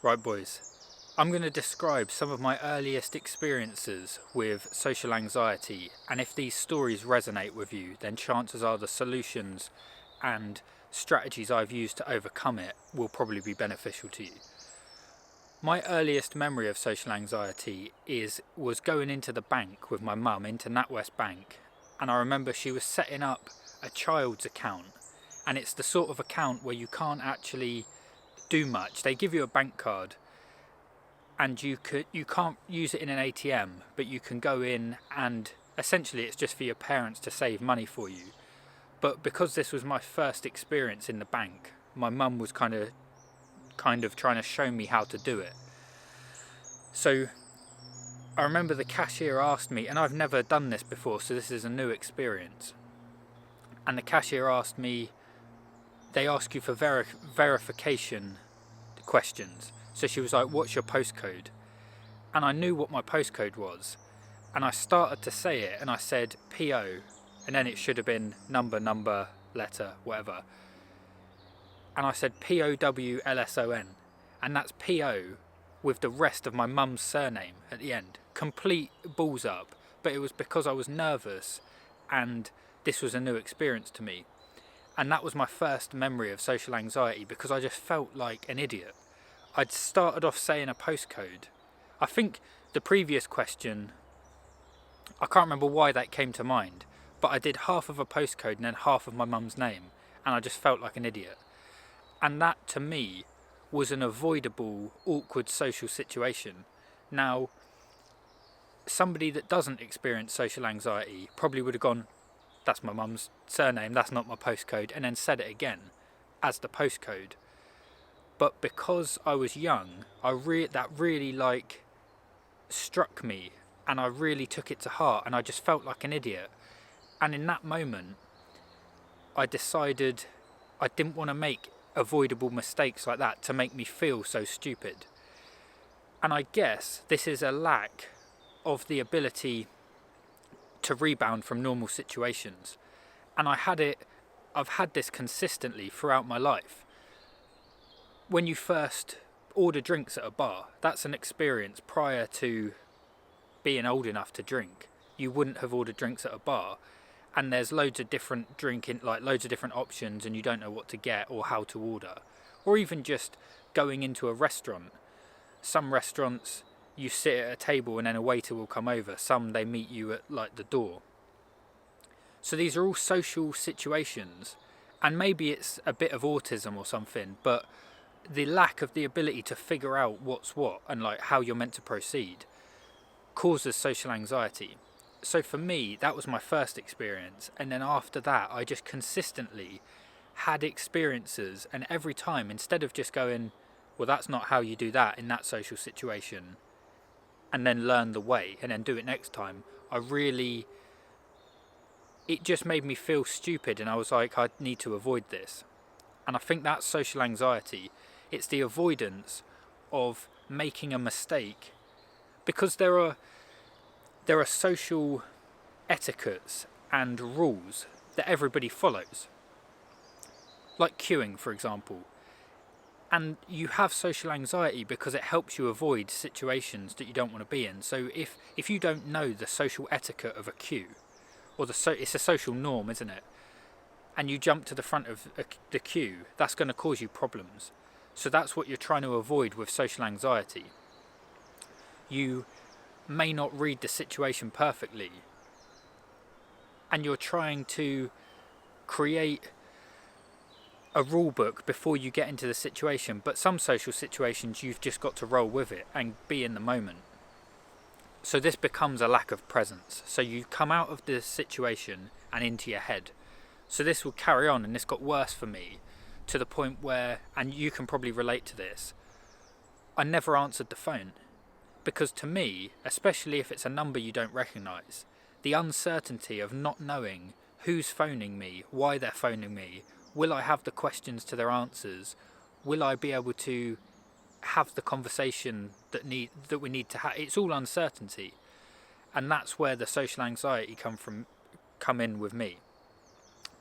Right, boys, I'm going to describe some of my earliest experiences with social anxiety, and if these stories resonate with you, then chances are the solutions and strategies I've used to overcome it will probably be beneficial to you. My earliest memory of social anxiety was going into the bank with my mum, into NatWest Bank, and I remember she was setting up a child's account, and it's the sort of account where you can't actually do much. They give you a bank card and you can't use it in an ATM, but you can go in and essentially it's just for your parents to save money for you. But because this was my first experience in the bank, my mum was kind of trying to show me how to do it. So I remember the cashier asked me, and I've never done this before, so this is a new experience. And the cashier asked me, they ask you for verification questions. So she was like, "What's your postcode?" And I knew what my postcode was, and I started to say it, and I said PO, and then it should have been number, letter, whatever. And I said POWLSON, and that's PO with the rest of my mum's surname at the end. Complete balls up, but it was because I was nervous, and this was a new experience to me. And that was my first memory of social anxiety, because I just felt like an idiot. I'd started off saying a postcode. I think the previous question, I can't remember why that came to mind, but I did half of a postcode and then half of my mum's name, and I just felt like an idiot. And that, to me, was an avoidable, awkward social situation. Now, somebody that doesn't experience social anxiety probably would have gone, "That's my mum's surname, that's not my postcode," and then said it again as the postcode. But because I was young, that really struck me, and I really took it to heart, and I just felt like an idiot. And in that moment, I decided I didn't want to make avoidable mistakes like that to make me feel so stupid. And I guess this is a lack of the ability to rebound from normal situations. And I've had this consistently throughout my life. When you first order drinks at a bar, that's an experience prior to being old enough to drink. You wouldn't have ordered drinks at a bar, and there's loads of different loads of different options, and you don't know what to get or how to order. Or even just going into a restaurant. Some restaurants you sit at a table and then a waiter will come over. Some they meet you at the door. So these are all social situations, and maybe it's a bit of autism or something, but the lack of the ability to figure out what's what and how you're meant to proceed causes social anxiety. So for me, that was my first experience, and then after that I just consistently had experiences, and every time, instead of just going, "Well, that's not how you do that in that social situation," and then learn the way and then do it next time, it just made me feel stupid, and I was like, I need to avoid this. And I think that's social anxiety. It's the avoidance of making a mistake, because there are social etiquettes and rules that everybody follows, like queuing, for example. And you have social anxiety because it helps you avoid situations that you don't want to be in. So if you don't know the social etiquette of a queue, it's a social norm, isn't it? And you jump to the front of the queue, that's going to cause you problems. So that's what you're trying to avoid with social anxiety. You may not read the situation perfectly, and you're trying to create a rule book before you get into the situation, but some social situations you've just got to roll with it and be in the moment. So this becomes a lack of presence. So you come out of the situation and into your head. So this will carry on, and this got worse for me to the point where, and you can probably relate to this, I never answered the phone. Because to me, especially if it's a number you don't recognise, the uncertainty of not knowing who's phoning me, why they're phoning me, will I have the questions to their answers, will I be able to have the conversation that we need to have, it's all uncertainty. And that's where the social anxiety come in with me.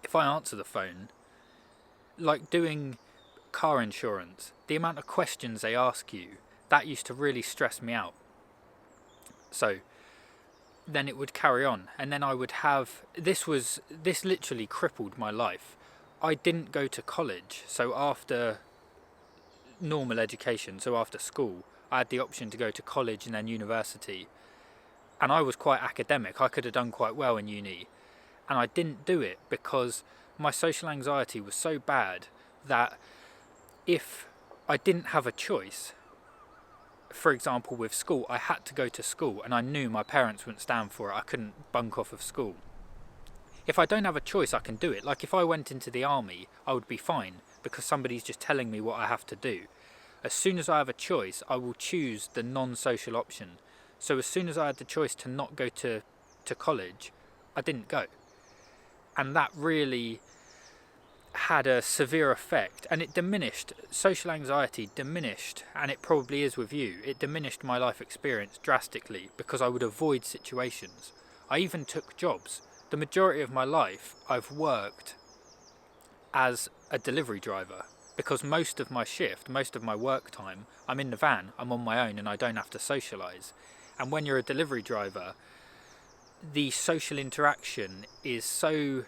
If I answer the phone, like doing car insurance, the amount of questions they ask you, that used to really stress me out. So then it would carry on, and then I would have, this literally crippled my life. I didn't go to college, so after normal education, so after school, I had the option to go to college and then university, and I was quite academic. I could have done quite well in uni, and I didn't do it because my social anxiety was so bad that if I didn't have a choice, for example with school, I had to go to school, and I knew my parents wouldn't stand for it. I couldn't bunk off of school. If I don't have a choice, I can do it. Like if I went into the army, I would be fine because somebody's just telling me what I have to do. As soon as I have a choice, I will choose the non-social option. So as soon as I had the choice to not go to college, I didn't go. And that really had a severe effect, and it diminished, social anxiety diminished, and it probably is with you, it diminished my life experience drastically because I would avoid situations. I even took jobs. The majority of my life I've worked as a delivery driver because most of my shift, most of my work time, I'm in the van, I'm on my own and I don't have to socialise. And when you're a delivery driver, the social interaction is so,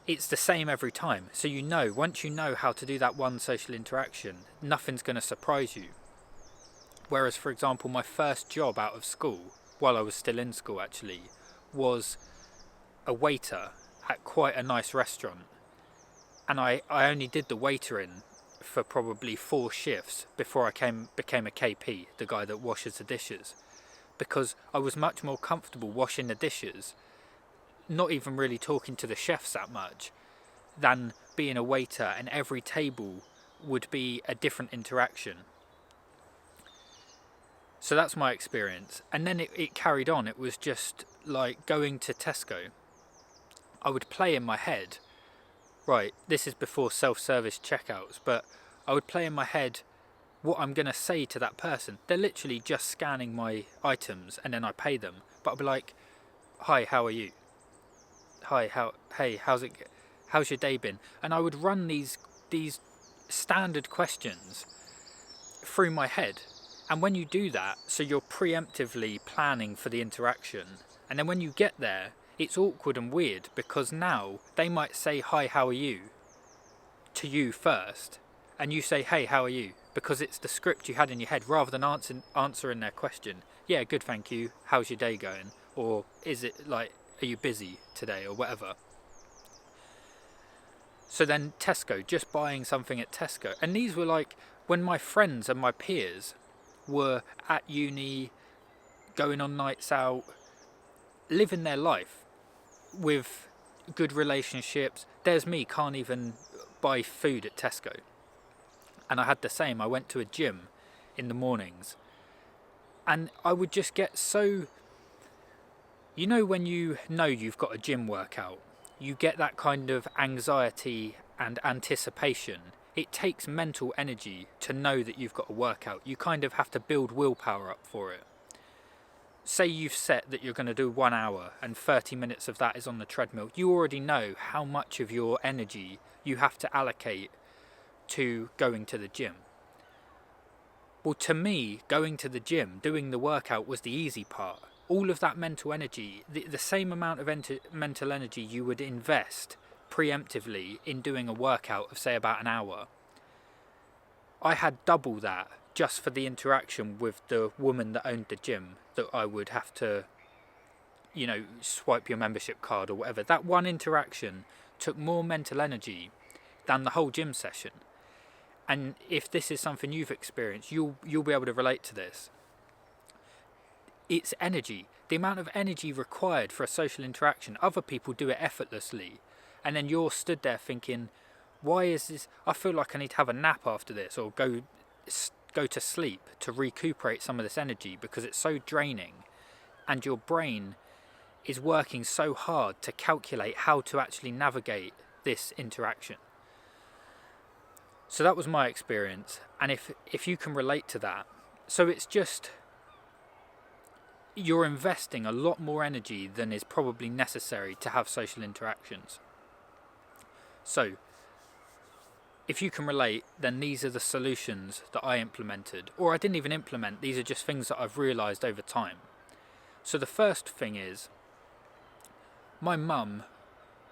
it's the same every time. So you know, once you know how to do that one social interaction, nothing's going to surprise you. Whereas, for example, my first job out of school, while I was still in school actually, was a waiter at quite a nice restaurant. And I only did the waitering for probably 4 shifts before I became a KP, the guy that washes the dishes. Because I was much more comfortable washing the dishes, not even really talking to the chefs that much, than being a waiter, and every table would be a different interaction. So that's my experience. And then it carried on. It was just like going to Tesco. I would play in my head, right, this is before self-service checkouts, but I would play in my head what I'm going to say to that person. They're literally just scanning my items and then I pay them. But I'll be like, hi, how are you? Hi, how's your day been? And I would run these standard questions through my head. And when you do that, so you're preemptively planning for the interaction, and then when you get there, it's awkward and weird because now they might say, hi, how are you? To you first, and you say, hey, how are you? Because it's the script you had in your head rather than answering their question. Yeah, good, thank you. How's your day going? Or is it like, are you busy today or whatever? So then Tesco, just buying something at Tesco. And these were like when my friends and my peers were at uni, going on nights out, living their life with good relationships. There's me, can't even buy food at Tesco. And I had the same. I went to a gym in the mornings and I would just get so, you know, when you know you've got a gym workout, you get that kind of anxiety and anticipation. It takes mental energy to know that you've got a workout. You kind of have to build willpower up for it. Say you've set that you're going to do 1 hour and 30 minutes of that is on the treadmill. You already know how much of your energy you have to allocate to going to the gym. Well, to me, going to the gym, doing the workout was the easy part. All of that mental energy, the same amount of mental energy you would invest preemptively in doing a workout of, say, about an hour, I had double that just for the interaction with the woman that owned the gym, that I would have to, you know, swipe your membership card or whatever. That one interaction took more mental energy than the whole gym session. And if this is something you've experienced, you'll be able to relate to this. It's energy. The amount of energy required for a social interaction. Other people do it effortlessly. And then you're stood there thinking, why is this? I feel like I need to have a nap after this, or go to sleep to recuperate some of this energy because it's so draining. And your brain is working so hard to calculate how to actually navigate this interaction. So that was my experience. And if you can relate to that, so it's just, you're investing a lot more energy than is probably necessary to have social interactions. So if you can relate, then these are the solutions that I implemented. Or I didn't even implement, these are just things that I've realised over time. So the first thing is, my mum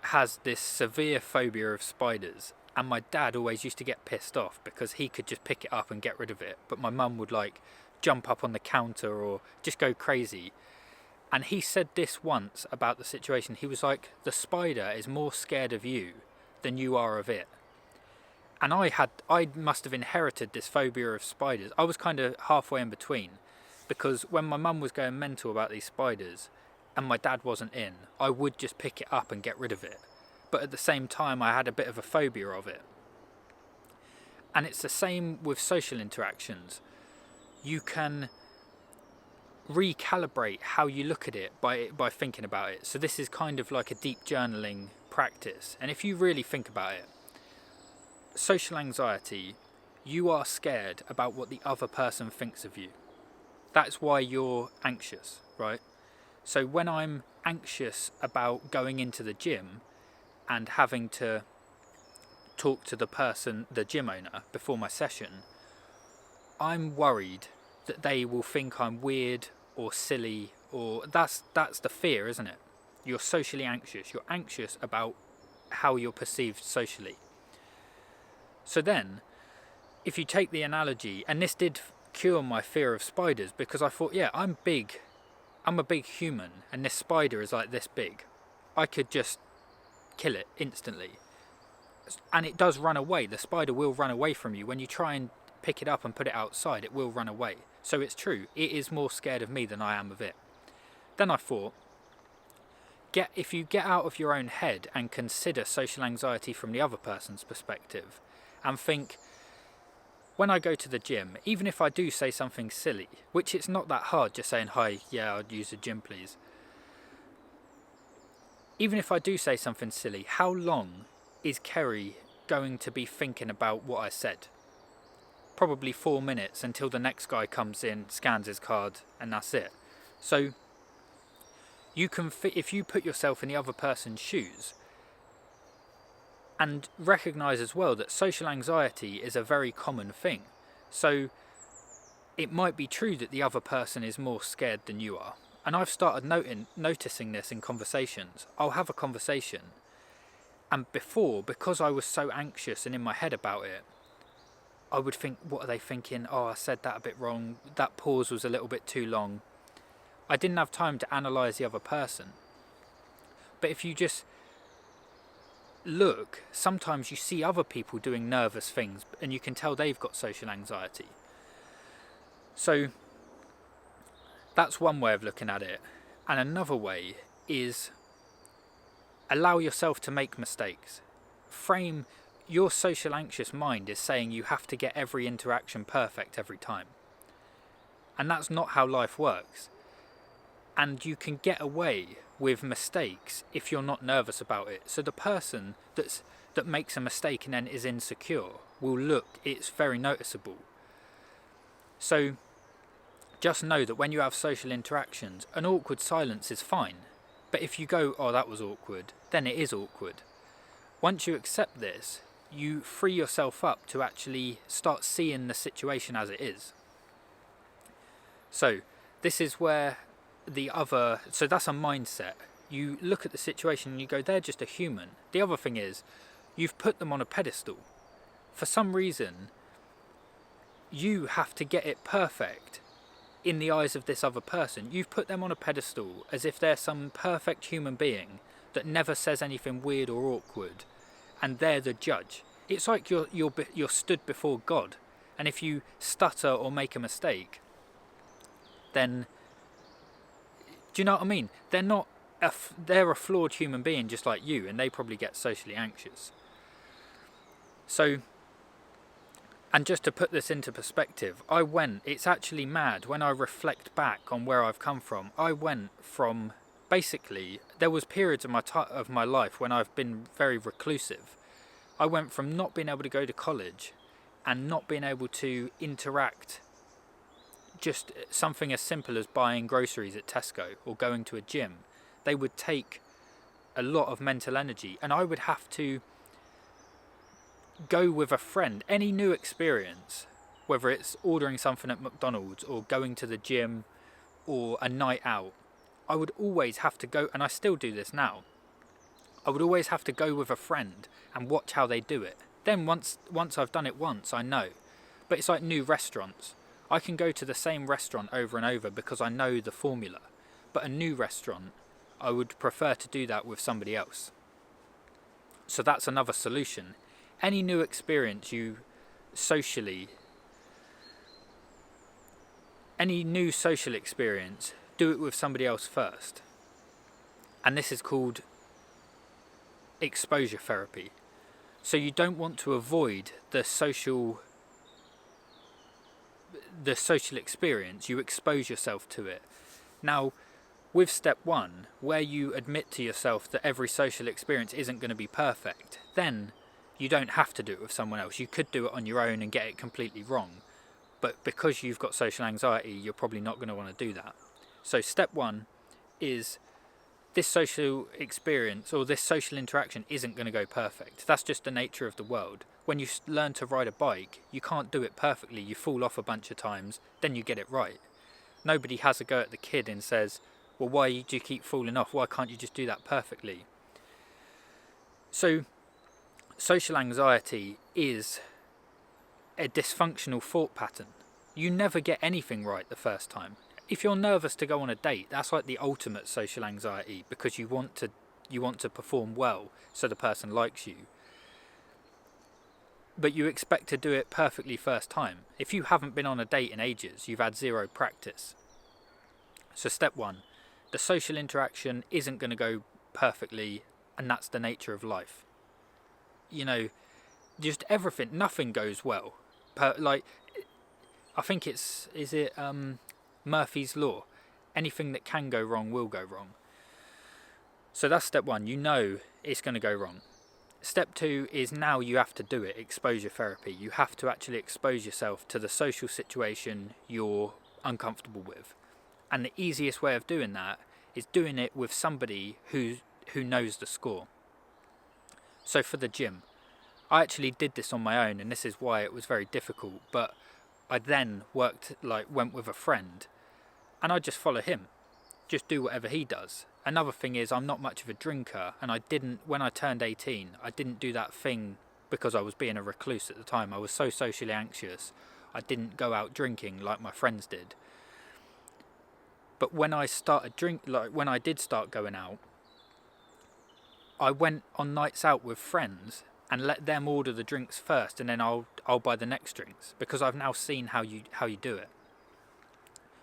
has this severe phobia of spiders, and my dad always used to get pissed off because he could just pick it up and get rid of it, but my mum would like jump up on the counter or just go crazy. And he said this once about the situation. He was like, the spider is more scared of you than you are of it. And I must have inherited this phobia of spiders. I was kind of halfway in between, because when my mum was going mental about these spiders and my dad wasn't in, I would just pick it up and get rid of it. But at the same time, I had a bit of a phobia of it. And it's the same with social interactions. You can recalibrate how you look at it by thinking about it. So this is kind of like a deep journaling practice. And if you really think about it, social anxiety, you are scared about what the other person thinks of you. That's why you're anxious, right? So when I'm anxious about going into the gym and having to talk to the gym owner before my session, I'm worried that they will think I'm weird or silly, or that's the fear, isn't it? You're socially anxious. You're anxious about how you're perceived socially. So then, if you take the analogy, and this did cure my fear of spiders, because I thought, yeah, I'm a big human, and this spider is like this big. I could just kill it instantly. And it does run away. The spider will run away from you. When you try and pick it up and put it outside, it will run away. So it's true, it is more scared of me than I am of it. Then I thought, if you get out of your own head and consider social anxiety from the other person's perspective, and think, when I go to the gym, even if I do say something silly, which it's not that hard, just saying, hi, yeah, I'd use the gym please. Even if I do say something silly, how long is Kerry going to be thinking about what I said? Probably 4 minutes, until the next guy comes in, scans his card, and that's it. So you can, if you put yourself in the other person's shoes, and recognise as well that social anxiety is a very common thing. So it might be true that the other person is more scared than you are. And I've started noticing this in conversations. I'll have a conversation, and because I was so anxious and in my head about it, I would think, what are they thinking? Oh, I said that a bit wrong. That pause was a little bit too long. I didn't have time to analyse the other person. But if you just look, sometimes you see other people doing nervous things and you can tell they've got social anxiety. So that's one way of looking at it. And another way is allow yourself to make mistakes. Frame your social anxious mind is saying you have to get every interaction perfect every time. And that's not how life works. And you can get away with mistakes if you're not nervous about it. So the person that makes a mistake and then is insecure will look, it's very noticeable. So just know that when you have social interactions, an awkward silence is fine. But if you go, oh, that was awkward, then it is awkward. Once you accept this, you free yourself up to actually start seeing the situation as it is. So this is where so that's a mindset. You look at the situation and you go, they're just a human. The other thing is, you've put them on a pedestal. For some reason, you have to get it perfect in the eyes of this other person. You've put them on a pedestal as if they're some perfect human being that never says anything weird or awkward, and they're the judge. It's like you're stood before God, and if you stutter or make a mistake, then, do you know what I mean? They're a flawed human being just like you, and they probably get socially anxious. So, and just to put this into perspective, it's actually mad when I reflect back on where I've come from. I went from, basically, there was periods of my life when I've been very reclusive. I went from not being able to go to college and not being able to interact, just something as simple as buying groceries at Tesco or going to a gym. They would take a lot of mental energy, and I would have to go with a friend. Any new experience, whether it's ordering something at McDonald's or going to the gym or a night out, I would always have to go, and I still do this now, I would always have to go with a friend and watch how they do it. Then once I've done it once, I know. But it's like new restaurants. I can go to the same restaurant over and over because I know the formula. But a new restaurant, I would prefer to do that with somebody else. So that's another solution. Any new experience any new social experience, do it with somebody else first. And this is called exposure therapy. So you don't want to avoid the social experience, you expose yourself to it. Now, with step 1, where you admit to yourself that every social experience isn't going to be perfect, then you don't have to do it with someone else. You could do it on your own and get it completely wrong. But because you've got social anxiety, you're probably not going to want to do that. So step 1 is this social experience or this social interaction isn't going to go perfect. That's just the nature of the world. When you learn to ride a bike, you can't do it perfectly. You fall off a bunch of times, then you get it right. Nobody has a go at the kid and says, well, why do you keep falling off? Why can't you just do that perfectly? So social anxiety is a dysfunctional thought pattern. You never get anything right the first time. If you're nervous to go on a date, that's like the ultimate social anxiety, because you want to perform well so the person likes you. But you expect to do it perfectly first time. If you haven't been on a date in ages, you've had zero practice. So step 1, the social interaction isn't going to go perfectly, and that's the nature of life. You know, just everything, nothing goes well. I think is it Murphy's Law? Anything that can go wrong will go wrong. So that's step 1, you know it's going to go wrong. Step 2 is now you have to do it, exposure therapy. You have to actually expose yourself to the social situation you're uncomfortable with. And the easiest way of doing that is doing it with somebody who knows the score. So for the gym, I actually did this on my own, and this is why it was very difficult, but I then went with a friend, and I just follow him, just do whatever he does. Another thing is, I'm not much of a drinker, and when I turned 18, I didn't do that thing because I was being a recluse at the time. I was so socially anxious, I didn't go out drinking like my friends did. But when I did start going out, I went on nights out with friends and let them order the drinks first, and then I'll buy the next drinks, because I've now seen how you do it.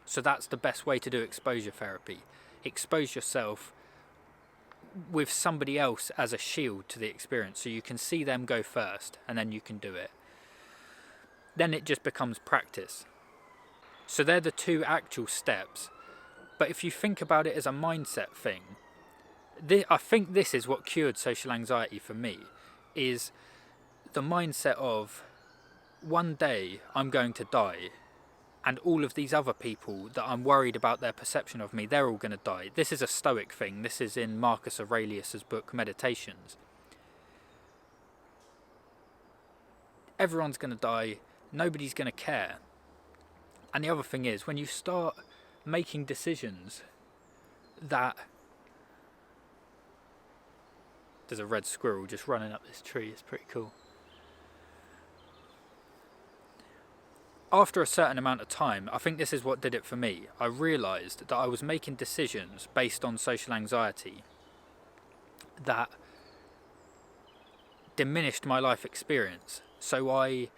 So that's the best way to do exposure therapy. Expose yourself with somebody else as a shield to the experience, so you can see them go first and then you can do it. Then it just becomes practice. So they're the 2 actual steps. But if you think about it as a mindset thing, I think this is what cured social anxiety for me, is the mindset of one day I'm going to die, and all of these other people that I'm worried about their perception of me, they're all going to die. This is a Stoic thing. This is in Marcus Aurelius's book Meditations. Everyone's going to die. Nobody's going to care. And the other thing is, when you start making decisions that... There's a red squirrel just running up this tree. It's pretty cool. After a certain amount of time, I think this is what did it for me. I realised that I was making decisions based on social anxiety that diminished my life experience. So I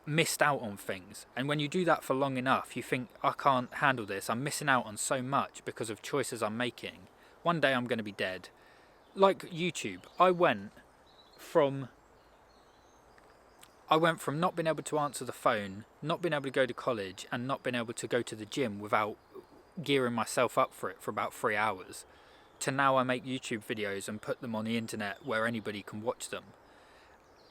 missed out on things. And when you do that for long enough, you think, I can't handle this. I'm missing out on so much because of choices I'm making. One day I'm going to be dead. Like YouTube, I went from not being able to answer the phone, not being able to go to college, and not being able to go to the gym without gearing myself up for it for about 3 hours, to now I make YouTube videos and put them on the internet where anybody can watch them.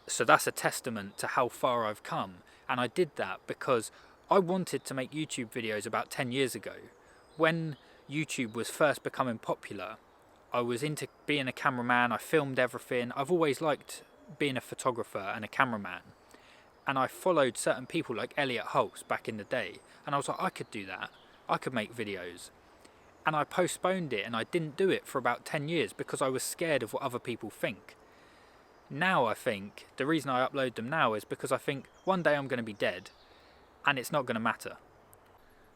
So that's a testament to how far I've come. And I did that because I wanted to make YouTube videos about 10 years ago. When YouTube was first becoming popular, I was into being a cameraman. I filmed everything. I've always liked being a photographer and a cameraman, and I followed certain people like Elliot Hulse back in the day, and I was like, I could do that. I could make videos. And I postponed it and I didn't do it for about 10 years because I was scared of what other people think. Now I think the reason I upload them now is because I think one day I'm going to be dead and it's not going to matter.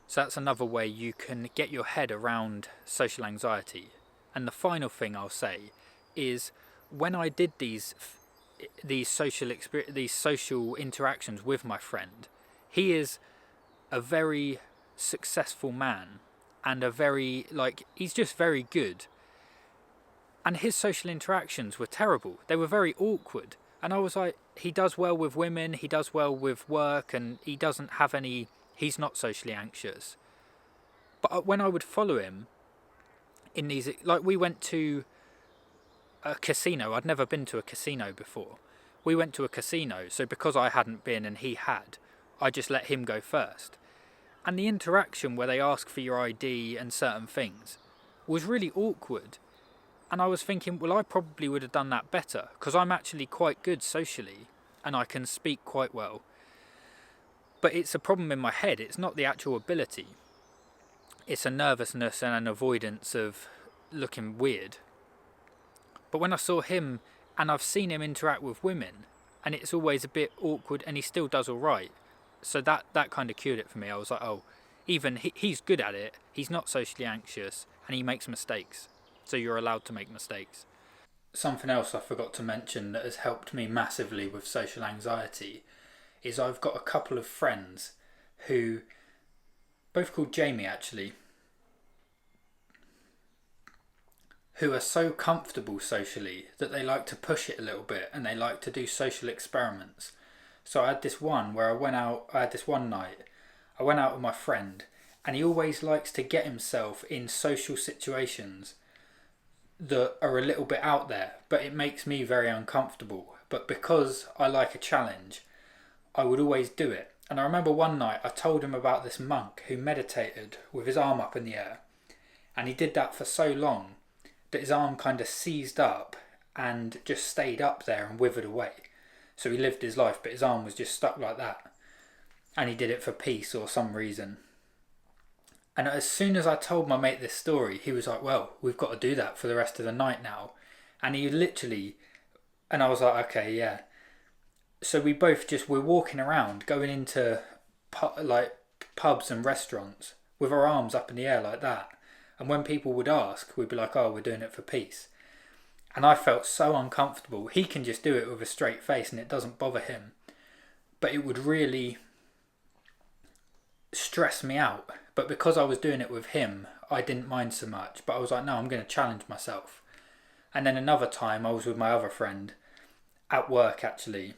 So that's another way you can get your head around social anxiety. And the final thing I'll say is, when I did these social interactions with my friend, he is a very successful man and he's just very good. And his social interactions were terrible. They were very awkward. And I was like, he does well with women, he does well with work, and he's not socially anxious. But when I would follow him in these, like, we went to a casino. I'd never been to a casino before. We went to a casino, so because I hadn't been and he had, I just let him go first. And the interaction where they ask for your ID and certain things was really awkward. And I was thinking, well, I probably would have done that better because I'm actually quite good socially and I can speak quite well. But it's a problem in my head. It's not the actual ability. It's a nervousness and an avoidance of looking weird. But when I saw him, and I've seen him interact with women, and it's always a bit awkward, and he still does all right. So that kind of cured it for me. I was like, oh, even he's good at it. He's not socially anxious, and he makes mistakes. So you're allowed to make mistakes. Something else I forgot to mention that has helped me massively with social anxiety is I've got a couple of friends who, both called Jamie actually, who are so comfortable socially that they like to push it a little bit and they like to do social experiments. So I had this one night, I went out with my friend, and he always likes to get himself in social situations that are a little bit out there, but it makes me very uncomfortable. But because I like a challenge, I would always do it. And I remember one night I told him about this monk who meditated with his arm up in the air, and he did that for so long that his arm kind of seized up and just stayed up there and withered away. So he lived his life, but his arm was just stuck like that. And he did it for peace or some reason. And as soon as I told my mate this story, he was like, well, we've got to do that for the rest of the night now. And he literally, and I was like, okay, yeah. So we're walking around, going into pubs and restaurants with our arms up in the air like that. And when people would ask, we'd be like, oh, we're doing it for peace. And I felt so uncomfortable. He can just do it with a straight face and it doesn't bother him. But it would really stress me out. But because I was doing it with him, I didn't mind so much. But I was like, no, I'm going to challenge myself. And then another time I was with my other friend at work actually.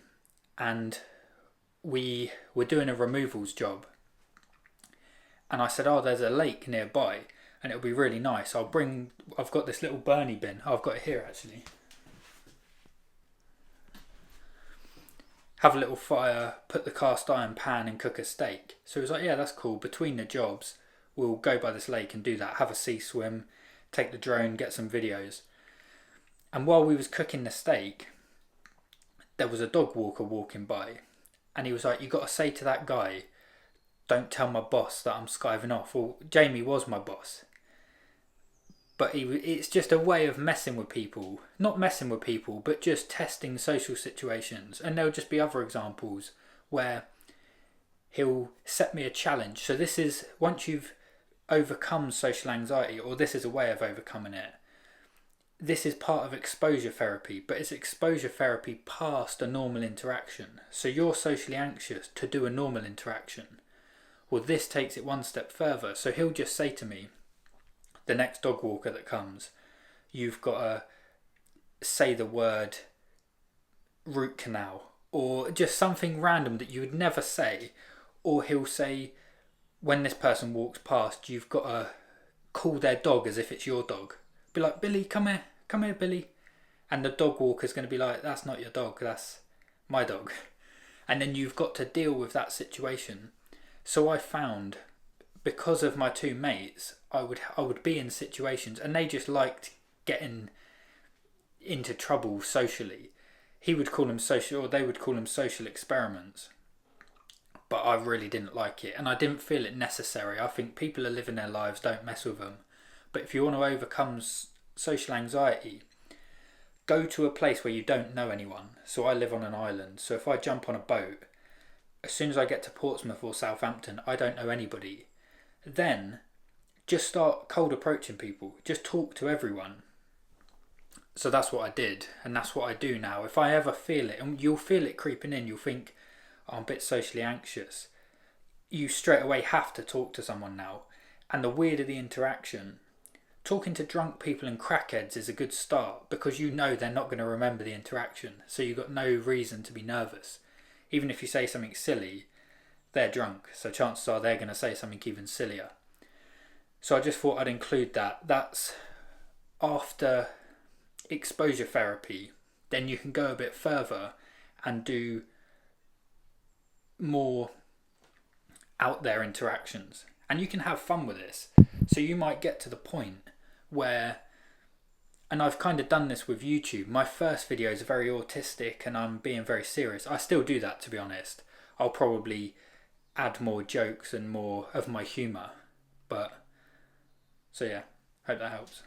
And we were doing a removals job. And I said, oh, there's a lake nearby and it'll be really nice. I've got this little Bernie bin. Oh, I've got it here actually. Have a little fire, put the cast iron pan and cook a steak. So he was like, yeah, that's cool. Between the jobs, we'll go by this lake and do that. Have a sea swim, take the drone, get some videos. And while we was cooking the steak, there was a dog walker walking by. And he was like, you got to say to that guy, don't tell my boss that I'm skiving off. Well, Jamie was my boss. But it's just a way of messing with people. Not messing with people, but just testing social situations. And there'll just be other examples where he'll set me a challenge. So this is, once you've overcome social anxiety, or this is a way of overcoming it, this is part of exposure therapy, but it's exposure therapy past a normal interaction. So you're socially anxious to do a normal interaction. Well, this takes it one step further. So he'll just say to me, the next dog walker that comes, you've got to say the word root canal, or just something random that you would never say. Or he'll say, when this person walks past, you've got to call their dog as if it's your dog. Be like, Billy, come here, Billy. And the dog walker's going to be like, that's not your dog, that's my dog. And then you've got to deal with that situation. So I found, because of my two mates, I would be in situations, and they just liked getting into trouble socially. he would call them social, or they would call them social experiments. But I really didn't like it, and I didn't feel it necessary. I think people are living their lives, don't mess with them. But if you want to overcome social anxiety, go to a place where you don't know anyone. So I live on an island, so if I jump on a boat, as soon as I get to Portsmouth or Southampton, I don't know anybody. Then just start cold approaching people. Just talk to everyone. So that's what I did, and that's what I do now. If I ever feel it, and you'll feel it creeping in, you'll think, oh, I'm a bit socially anxious. You straight away have to talk to someone now. And the weirder the interaction, talking to drunk people and crackheads is a good start, because you know they're not going to remember the interaction. So you've got no reason to be nervous. Even if you say something silly, they're drunk. So chances are they're going to say something even sillier. So I just thought I'd include that. That's after exposure therapy. Then you can go a bit further and do more out there interactions. And you can have fun with this. So you might get to the point where, and I've kind of done this with YouTube, my first videos are very autistic and I'm being very serious. I still do that, to be honest. I'll probably add more jokes and more of my humour. But, so yeah, hope that helps.